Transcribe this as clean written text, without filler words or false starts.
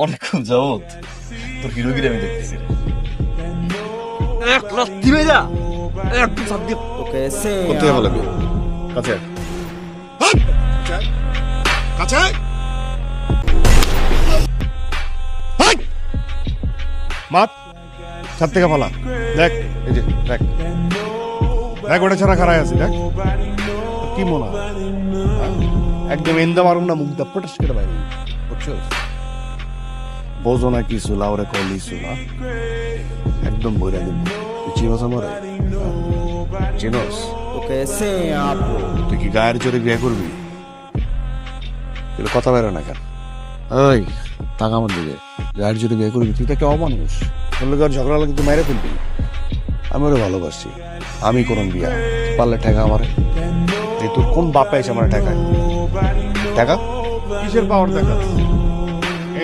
অনেকক্ষণ যাবত তোর হিরোগিরি আমি দেখতেছি। এক লাথি মেরা একদম সাপ দিয়ে কোথায় বলে কাছে কাছে মাত ছাদ থেকে ফালা দেখ এই যে দেখ দেখ ওটা ছাড়া খারাই আছে দেখ কি মনে হয় একদম এন্দা মারুম না মুখ দা পটাশ করে বাইরে বুঝছো বোঝো না কিছু লাউরে কলি না একদম বইরা দেব তুই চিনোস আমারে চিনোস তুই কি গায়ের জোরে বিয়ে করবি কথা বেরো না কেন ওই টাকা আমার দিকে গায়ের জোরে বিয়ে করবি তুই তাকে অমানুষ বললে গার ঝগড়া লাগে তুই মেরে ফেলবি আমি ওরে ভালোবাসি আমি করুন বিয়া পারলে ঠেকা আমারে এই তোর কোন বাপে এসে আমার ঠেকায় টাকা কিসের পাওয়ার দেখা